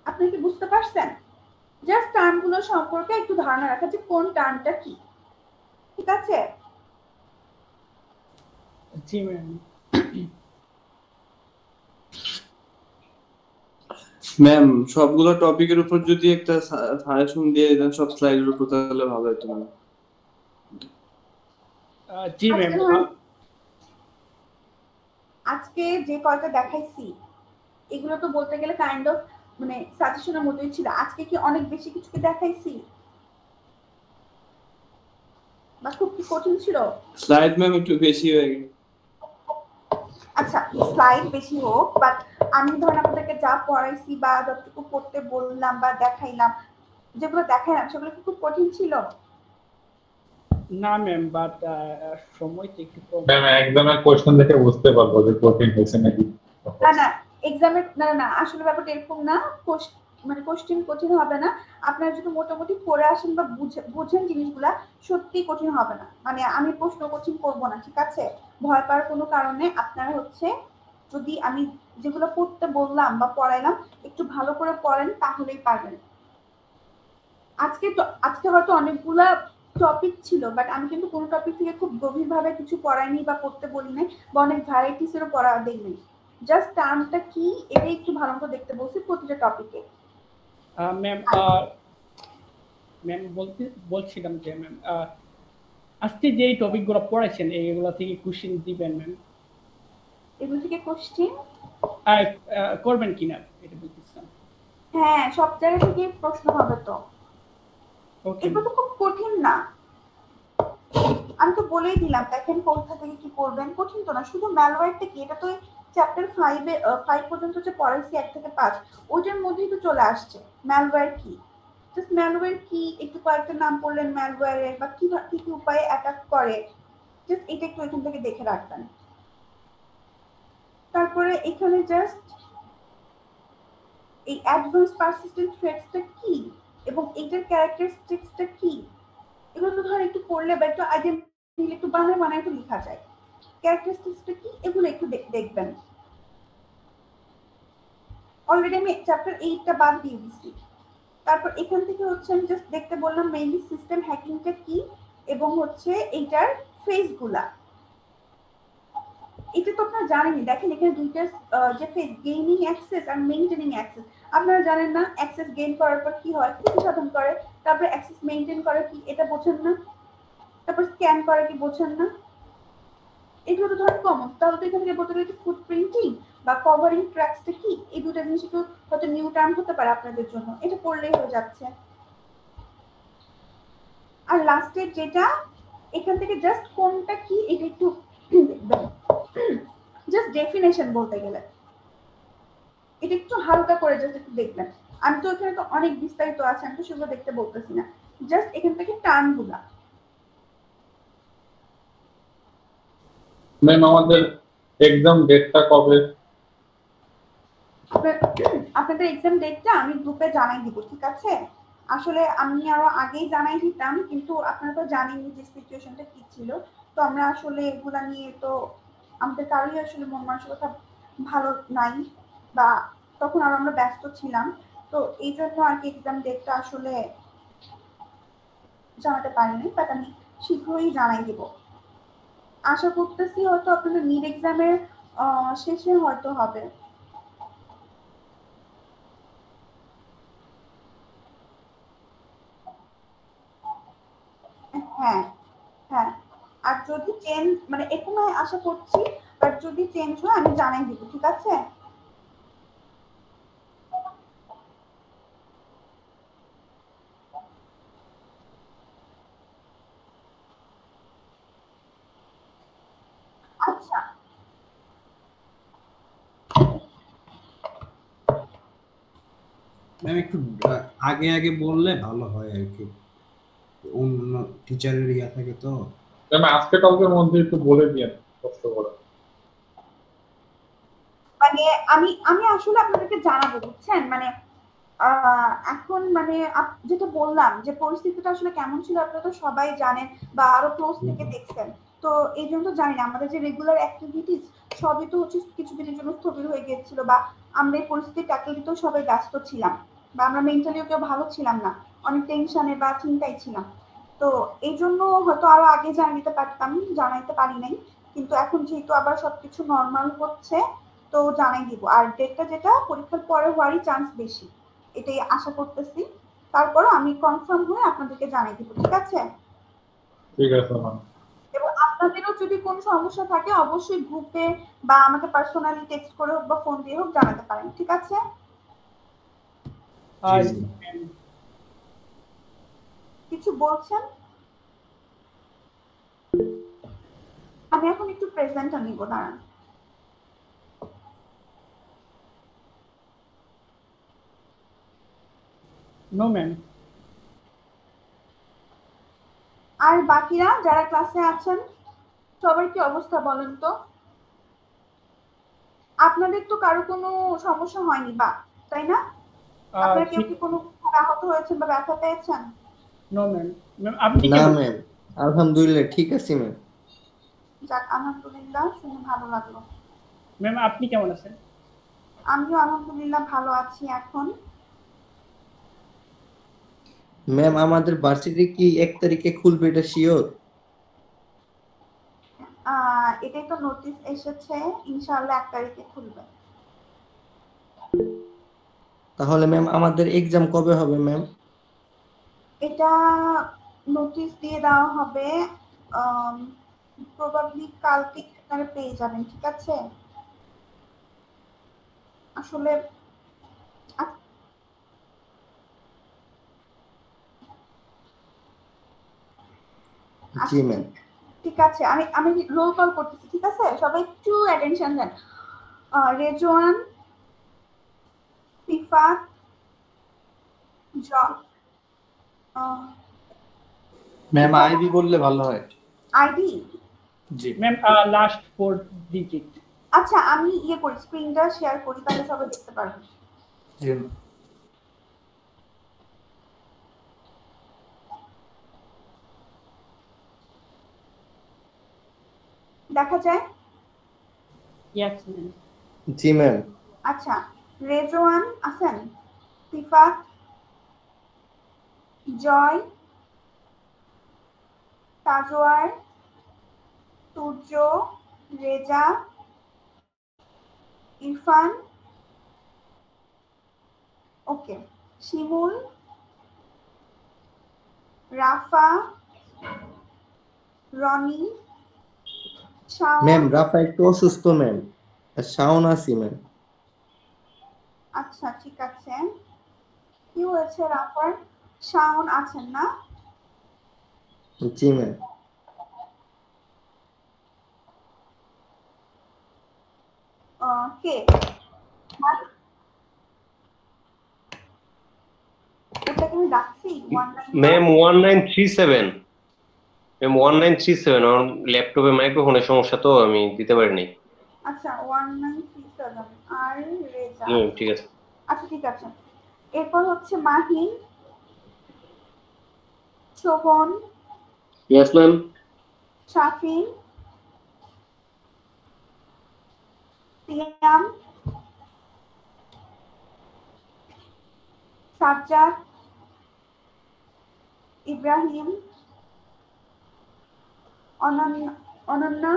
আপনি কি বুঝতে পারছেন? জাস্ট টার্মগুলো সম্পর্কে একটু ধারণা রাখা যে কোন টার্মটা কি, ঠিক আছে? জি ম্যাম। ম্যাম সবগুলো টপিকের উপর যদি একটা সাজেশন দিয়ে দেন সব স্লাইডের উপর তাহলে ভালো হতো ম্যাম। জি ম্যাম। আজকে যে কয়টা দেখাইছি এগুলো তো বলতে গেলে কাইন্ড অফ মানে সাজেশনের মতোই ছিল। আজকে কি অনেক বেশি কিছু কি দেখাইছি বা খুব কি কঠিন ছিল? স্লাইড ম্যাম একটু বেশি হয়ে গেছে। আচ্ছা, স্লাইড বেশি হোক, বাট আমি ধরেন আপনাদেরকে যা পড়াইছি বা যতটুকু পড়তে বললাম বা দেখাইলাম, যেগুলো দেখাইলাম সেগুলো কি খুব কঠিন ছিল? না ম্যাম, বাট সময়টা একটু কম। ম্যাম এক্সামের কোশ্চেন দেখে বুঝতে পারবো যে কঠিন হয়েছে নাকি। না এক্সামের না আসলে ব্যাপারটা এরকম না। মানে কোশ্চেন কঠিন হবে না, আপনারা যদি মোটামুটি পড়ে আসেন বা বুঝেন জিনিসগুলা সত্যি কঠিন হবে না। মানে আমি প্রশ্ন কঠিন করব না, ঠিক আছে? ভয় পাওয়ার কোনো কারণে আপনারা হচ্ছে যদি আমি যেগুলো পড়তে বললাম বা পড়াইলাম একটু ভালো করে পড়েন তাহলেই পারবেন। আজকে হয়তো অনেকগুলা টপিক ছিল, বাট আমি কিন্তু কোনো টপিক থেকে খুব গভীরভাবে কিছু পড়াইনি বা পড়তে বলি নাই বা অনেক ভ্যারাইটিসেরও পড়া দেইনি। জাস্ট টার্মটা কি এটাই একটু ভালো মতো দেখতে বলছি প্রতিটা টপিকে। ম্যাম বলছিলাম যে ম্যাম আজকে যে টপিকগুলো পড়াইছেন এইগুলো থেকে কোশ্চেন দিবেন ম্যাম? এগুলো থেকে কোশ্চেন করবেন কিনা এটা বলতেছিলাম। হ্যাঁ, সব জায়গা থেকে প্রশ্ন হবে তো। ওকে, এগুলো তো খুব কঠিন না, আমি তো বলেই দিলাম। দেখেন কোথা থেকে কি করবেন, কঠিন তো না। শুধু ম্যালওয়্যারটা কি, এটা তো চ্যাপ্টার 5 পর্যন্ত যে পড়াইছি 1 থেকে 5 ওইটার মধ্যেই তো চলে আসছে ম্যালওয়্যার কি। জাস্ট ম্যালওয়্যার কি একটু কয়েকটা নাম পড়লেন ম্যালওয়্যারের বা কি কি উপায়ে অ্যাটাক করে, জাস্ট এটা একটু এখান থেকে দেখে রাখবেন। তারপরে এখানে জাস্ট এই অ্যাডভান্স পারসিস্টেন্ট থ্রেটসটা কি এবং এটার ক্যারেক্টারিস্টিক্সটা কি, এগুলো তো ধর একটু পড়লে বা একটু আইডিয়া নিলে একটু বানায় একটু লেখা যায়। ক্যারেক্টারিস্টিক্সটা কি এগুলো একটু দেখবেন। অলরেডি আমি চ্যাপ্টার 8টা বাদ দিয়ে দিচ্ছি। তারপর এখান থেকে হচ্ছে আমি জাস্ট দেখতে বললাম মেইনলি সিস্টেম হ্যাকিংটা কি এবং হচ্ছে এইটার ফেজগুলা। এটা তো আপনারা জানেনই, দেখেন এখানে দুইটা যে ফেজ, গেইনিং অ্যাক্সেস আর মেইনটেনিং অ্যাক্সেস। আপনারা জানেন না অ্যাক্সেস গেইন করার পর কি হয়, ক্ষতি সাধন করে, তারপরে অ্যাক্সেস মেইনটেইন করে কি এটা বোঝেন না, তারপর স্ক্যান করে কি বোঝেন না, এগুলো তো ধরেন কমন। তাহলে তো এখান থেকে বলতে পারি ফুটপ্রিন্টিং বা কভারিং ট্র্যাকসটা কি, এই দুটো জিনিস একটু হয়তো নিউ টার্ম হতে পারে আপনাদের জন্য, এটা পড়লেই হয়ে যাচ্ছে। আর লাস্টে যেটা এখান থেকে জাস্ট কোনটা কি এটা একটু দেখবেন, জাস্ট ডেফিনেশন বলতে গেলে এটা একটু হালকা করে জাস্ট একটু দেখবেন। আমি তো এখানে তো অনেক বিস্তারিত আছে, আমি তো সেগুলো দেখতে বলতেছি না, জাস্ট এখান থেকে টার্মগুলা। ম্যাম আমাদের এক্সাম ডেটটা কবে? আপনাদের এক্সাম ডেটটা আমি গ্রুপে জানাই দিব, ঠিক আছে? আসলে আমি আরো আগেই জানাই দিতাম, কিন্তু আপনারা তো জানেনই যে সিচুয়েশনটা কি ছিল। তো আমরা আসলে এগুলা নিয়ে তো আমাদের কারোই আসলে মন মানসিকতা ভালো নাই, বা তখন আরো আমরা ব্যস্ত ছিলাম। তো এই জন্য আর কি এক্সাম ডেটটা আসলে জানাতে পারিনি, বাট আমি শীঘ্রই জানাই দিব। আশা করতেছি হয়তো আপনাদের মিড এক্সামের শেষে হয়তো হবে। হ্যাঁ হ্যাঁ, আর যদি চেঞ্জ মানে এরকম আশা করছি, বাট যদি চেঞ্জ হয় আমি জানাই দিব, ঠিক আছে? আচ্ছা, ম্যাম একটু আগে আগে বললে ভালো হয় আর কি, অন্য টিচারের ইয়া থাকে তো। ম্যাম আজকে কালকের মধ্যে একটু বলে দিয়েন কষ্ট করে। মানে আমি আমি আসলে আপনাদেরকে জানাবো, বুঝছেন? মানে এখন মানে যেটা বললাম যে পরিস্থিতিটা আসলে কেমন ছিল আপনারা তো সবাই জানেন বা আরো ক্লোজ থেকে দেখছেন। তো এই জন্য তো জানি না আমাদের যে রেগুলার অ্যাক্টিভিটিস সবই তো হচ্ছে কিছুদিনের জন্য স্থবির হয়ে গিয়েছিল, বা আমরা এই পরিস্থিতি ট্যাকেল দিতেও সবাই ব্যস্ত ছিলাম, বা আমরা মেন্টালিও কেউ ভালো ছিলাম না, অনেক টেনশনে বা চিন্তায় ছিলাম। তো এই জন্য হয়তো আরো আগে জানিয়ে দিতে পারতাম, জানাইতে পারি নাই। কিন্তু এখন যেহেতু আবার সবকিছু নর্মাল হচ্ছে তো জানাই দিব। আর ডেটটা যেটা পরীক্ষার পরে হওয়ারই চান্স বেশি, এটাই আশা করতেছি। তারপর আমি কনফার্ম হয়ে আপনাদেরকে জানিয়ে দিব, ঠিক আছে? ঠিক আছে ম্যাম। এবং আপনাদেরও যদি কোনো সমস্যা থাকে অবশ্যই গ্রুপে বা আমাকে পার্সোনালি টেক্সট করে হোক বা ফোন দিয়ে হোক জানাতে পারেন, ঠিক আছে? আর কিছু বলছেন? আমি এখন একটু প্রেজেন্টটা নিব, দাঁড়ান। No ma'am. আর বাকিরা যারা ক্লাসে আছেন সবার কি অবস্থা বলেন তো? আপনাদের তো কারো কোনো সমস্যা হয়নি বা, তাই না? আপনারা কেউ কি কোনো আহত হয়েছেন বা ব্যথা পেয়েছেন? No ma'am. ম্যাম আপনি না কেমন? ম্যাম, আলহামদুলিল্লাহ ঠিক আছি ম্যাম। যাক, আলহামদুলিল্লাহ, শুনে ভালো লাগলো। ম্যাম আপনি কেমন আছেন? আমিও আলহামদুলিল্লাহ ভালো আছি এখন। ম্যাম আমাদের ভার্সিটি কি 1 তারিখে খুলবে এটা শিওর? এটাই তো নোটিশ এসেছে, ইনশাআল্লাহ 1 তারিখে খুলবে। তাহলে ম্যাম আমাদের এক্সাম কবে হবে ম্যাম? এটা নোটিশ দিয়ে দেওয়া হবে, প্রবাবলি কালকে আপনারা পেয়ে যাবেন, ঠিক আছে? আসলে জি ম্যাম। ঠিক আছে, আমি আমি রোল কল করতেছি, ঠিক আছে? সবাই একটু অ্যাটেনশন দেন। রেজওয়ান, ফিফাত, ম্যাম আইডি বললে ভালো হয়। আইডি? জি ম্যাম লাস্ট 4 ডিজিট। আচ্ছা, আমি করি, স্ক্রিনটা শেয়ার করি, তাহলে সবাই দেখতে পারবে। জি দেখা যায়? Yes ma'am. জি ম্যাম। আচ্ছা, রেজওয়ান আছেন? সিফাত, জয়, তাজওয়ার, সূর্য, রেজা, ইরফান, ওকে, শিমুল, রাফা, রনি, শাওন। ম্যাম রাফা একটু অসুস্থ ম্যাম। আর শাওন আছি ম্যাম। আচ্ছা ঠিক আছে, কি হয়েছে রাফার? শাওন আছেন না? জি ম্যাম। কে ওটাকে আমি ডাকছি? ম্যাম 1937 ম্যাম 1937 আমার ল্যাপটপে মাইক্রোফোনের সমস্যা তো আমি দিতে পারিনি। আচ্ছা 1937 আর রেজা। ঠিক আছে। আচ্ছা ঠিক আছে, এরপর হচ্ছে মাহিন, শোভন, ইয়েস ম্যাম। শাফিন, সিয়াম, সাজ্জাদ, ইব্রাহিম, অনন্যা,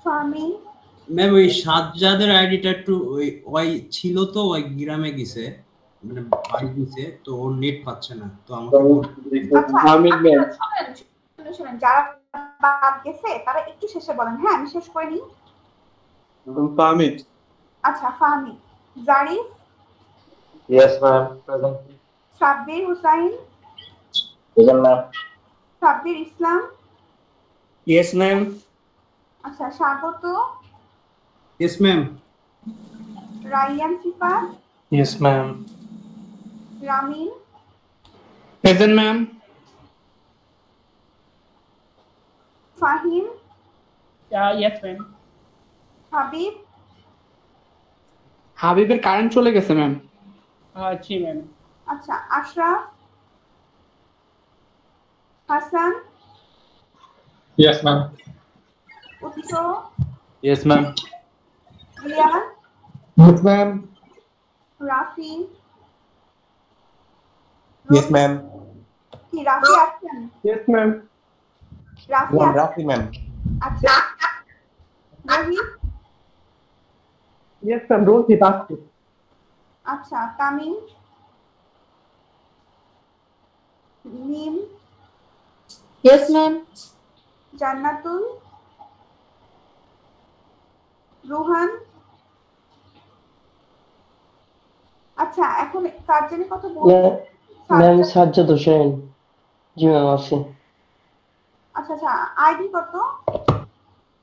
ফামি। ম্যাম ওই সাজ্জাদের আইডিটা একটু ওই ছিল তো ওই গ্রামে গেছে, মানে বাড়ি গেছে, তো ওর নেট পাচ্ছে না, তো আমাকে হামিদ ম্যাম। শোনেন, যারা বাদ গেছে তারা একটু শেষে বলেন। হ্যাঁ আমি শেষ করে নিই। ফাহমিদ। আচ্ছা Fahmi, Jarif, yes ma'am present. Sabbir Hussain, present ma'am. Sabbir Islam, yes ma'am. আচ্ছা Swagata, yes ma'am. Raiyan Sifat, yes ma'am. Ramin, present ma'am. Fahim, yes ma'am. Habib, হাবিবের কারেন্ট চলে গেছে ম্যাম। জি ম্যাম। আচ্ছা Ashraf, Hasan, yes ma'am. Utsho, yes ma'am. Riyad, yes ma'am. Rafi, yes ma'am. কি রাফি আছেন? Yes ma'am. রাফি ম্যাম আছেন? রাফি ম্যাম। আচ্ছা রোহিত, ইয়েস ম্যাম রোহিত আছে। আচ্ছা তামিম, মিম, Yes, ma'am. জান্নাতুল, রুহান। আচ্ছা এখন কার জন্য কথা বলবো? ম্যাম সাজ্জাদ হোসেন। জি ম্যাম আছে। আচ্ছা আচ্ছা আইডি কত?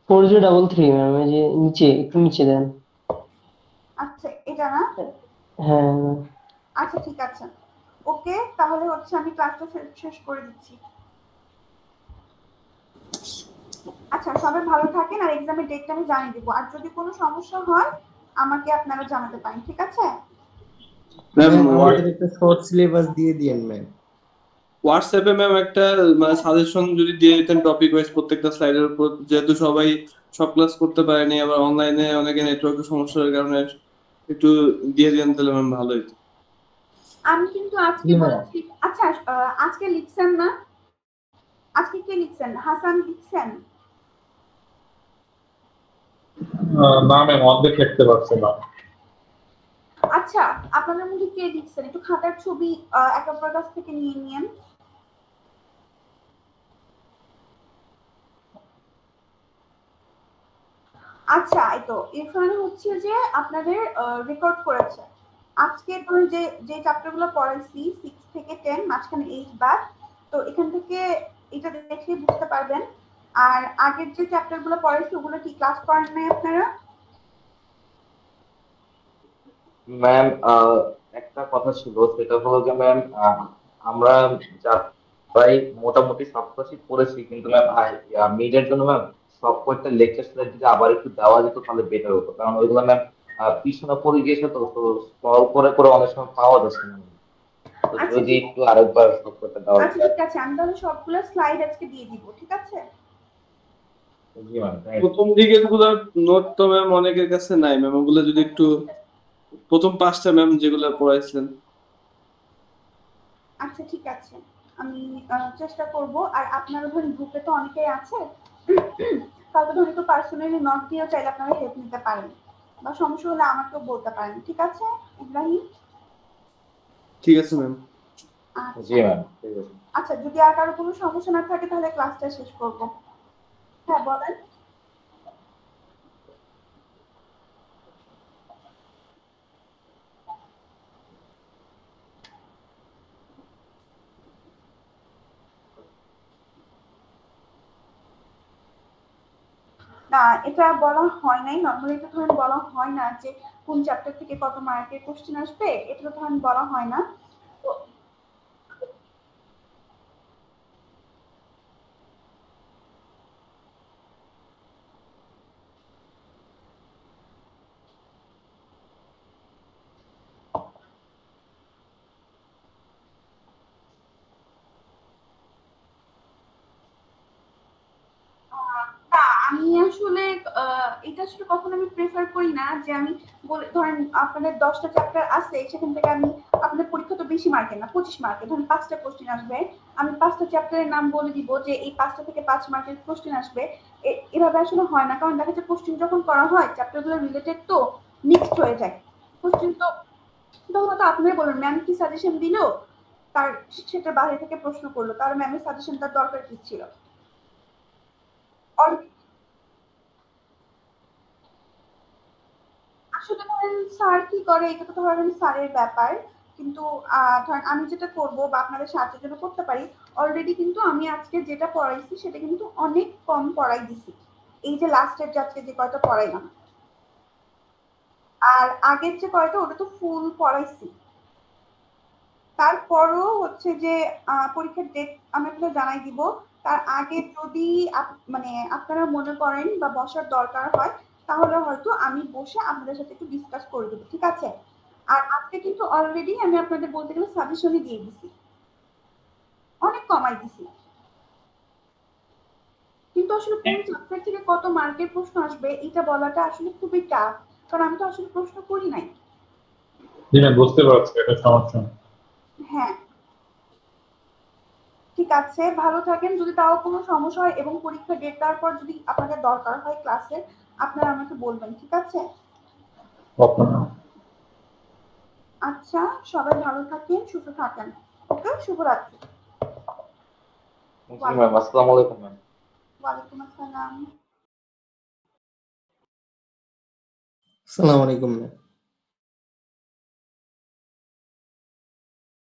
4033 ম্যাম, এই যে নিচে একটু নিচে দেন। আচ্ছা এটা না? হ্যাঁ ম্যাম। আচ্ছা ঠিক আছে, ওকে তাহলে হচ্ছে আমি ক্লাসটা শেষ করে দিচ্ছি। আচ্ছা সবাই ভালো থাকেন, আর এক্সামের ডেটটা আমি জানিয়ে দিব, আর যদি কোনো সমস্যা হয় আমাকে আপনারা জানাতে পারেন, ঠিক আছে? ম্যাম আমাদের একটা শর্ট সিলেবাস দিয়ে দিয়েন ম্যাম। হোয়াটসঅ্যাপে ম্যাম একটা মানে সাজেশন যদি দিয়ে দিতেন টপিক ওয়াইজ প্রত্যেকটা স্লাইডের উপর, যেহেতু সবাই সব ক্লাস করতে পারেনি, আবার অনলাইনে অনেকে নেটওয়ার্কের সমস্যার কারণে একটু দিয়ে দিতেন তাহলে ম্যাম ভালো হতো। আমি কিন্তু আজকে বলেছি। আচ্ছা আজকে লিখছেন না? আজকে কে লিখছেন? হাসান লিখছেন? না ম্যাম অর্ধেক লিখতে পারছি না। আচ্ছা আপনাদের মধ্যে কে লিখছেন একটু খাতার ছবি এক অপরের কাছ থেকে নিয়ে নিন। আচ্ছা এই তো ইরফান হচ্ছে যে আপনাদের রেকর্ড করেছে আজকে ধরুন যে চ্যাপ্টারগুলো পড়াইছি 6 থেকে 10 মাঝখানে 8 বাদ, তো এখান থেকে এটা দেখে বুঝতে পারবেন। আর আগের যে চ্যাপ্টারগুলো পড়াইছি ওগুলো কি ক্লাস করেন নাই আপনারা? ম্যাম একটা কথা ছিল, সেটা হলো যে ম্যাম আমরা যারাই মোটামুটি সপ্তাহে পড়েছি, কিন্তু ম্যাম মিডের জন্য ম্যাম সব কয়েকটা লেকচার স্লাইড যদি আবার একটু দেওয়া যেত তাহলে বেটার হতো, কারণ ওইগুলো ম্যাম পিছনে পড়ে গিয়েছে, তো তো স্ক্রল করে করে অনেক সময় পাওয়া যাচ্ছে না। তো আচ্ছা যদি একটু আরেকবার সব করতে দেওয়া আচ্ছা যায়। ঠিক আছে, আমি তাহলে সবগুলো স্লাইড আজকে দিয়ে দিব, ঠিক আছে? জি ম্যাম, থ্যাংক ইউ। প্রথম দিকের গুলো নোট তো ম্যাম অনেকের কাছে নাই ম্যাম, ওগুলো যদি একটু প্রথম 5টা ম্যাম যেগুলো পড়াইছেন। আচ্ছা ঠিক আছে, আমি চেষ্টা করব। আর আপনারা ধরুন গ্রুপে তো অনেকেই আছে, কাউকে ধরুন একটু পার্সোনালি নক দিয়েও চাইলে আপনারা হেল্প নিতে পারেন, বা সমস্যা হলে আমাকেও বলতে পারেন, ঠিক আছে ইব্রাহিম? ঠিক আছে ম্যাম। জি আচ্ছা ম্যাম, ঠিক আছে। আচ্ছা, যদি আর কারো কোনো সমস্যা না থাকে তাহলে ক্লাসটা শেষ করব। হ্যাঁ বলেন। না, এটা বলা হয় নাই, নর্মালি এটা ধরেন বলা হয় না যে কোন চ্যাপ্টার থেকে কত মার্কের কোশ্চেন আসবে, এটা তো ধরেন বলা হয় না। তো না, আমি আসলে এটা আসলে কখনো আমি প্রেফার করি না যে আমি ধরেন আপনাদের 10টা চ্যাপ্টার আছে, সেখান থেকে আমি, আপনাদের পরীক্ষা তো বেশি মার্কের না, 25 মার্কের, ধরেন 5টা কোশ্চেন আসবে, আমি 5টা চ্যাপ্টারের নাম বলে দিব যে এই 5টা থেকে 5 মার্কের কোশ্চেন আসবে। এভাবে আসলে হয় না, কারণ দেখা যাচ্ছে কোশ্চেন যখন করা হয় চ্যাপ্টারগুলো রিলেটেড তো মিক্সড হয়ে যায় কোশ্চেন। তো তখন তো আপনারা বলুন ম্যাম কি সাজেশন দিল, তার সেটা বাইরে থেকে প্রশ্ন করলো, তার ম্যামের সাজেশনটার দরকার কি ছিল? আসলে ধরেন স্যার কি করে এটা তো ধরেন স্যারের ব্যাপার, কিন্তু ধরেন আমি যেটা করব বা আপনাদের সাহায্যের জন্য করতে পারি, অলরেডি কিন্তু আমি আজকে যেটা পড়াইছি সেটা কিন্তু অনেক কম পড়াই দিছি, এই যে লাস্টের যে আজকে যে কয়টা পড়াইলাম, আর আগের যে কয়টা ওটা তো ফুল পড়াইছি। তারপরও হচ্ছে যে পরীক্ষার ডেট আমি আপনাদের জানাই দিব, তার আগে যদি মানে আপনারা মনে করেন বা বসার দরকার হয় তাহলে হয়তো আমি বসে আপনাদের সাথে একটু ডিসকাস করে দেবো, ঠিক আছে? আর আজকে কিন্তু অলরেডি আমি আপনাদের বলতে গেলে সাজেশনই দিয়ে দিছি, অনেক কমাই দিছি, কিন্তু আসলে কোন চ্যাপ্টার থেকে কত মার্কের প্রশ্ন আসবে এটা বলাটা আসলে খুবই টাফ, কারণ আমি তো আসলে প্রশ্ন করি নাই। জি ম্যাম, বুঝতে পারছি, এটা সমস্যা। হ্যাঁ ঠিক আছে, ভালো থাকেন। যদি তাও কোনো সমস্যা হয় এবং পরীক্ষা ডেট দেওয়ার পর যদি আপনাদের দরকার হয় ক্লাসে, আপনারা আমাকে বলবেন, ঠিক আছে? Okay ma'am. আচ্ছা, সবাই ভালো থাকেন, সুস্থ থাকেন। ওকে, শুভরাত্রি। জি ম্যাম, আসসালামু আলাইকুম ম্যাম। ওয়ালাইকুম আসসালাম। আসসালামু আলাইকুম ম্যাম।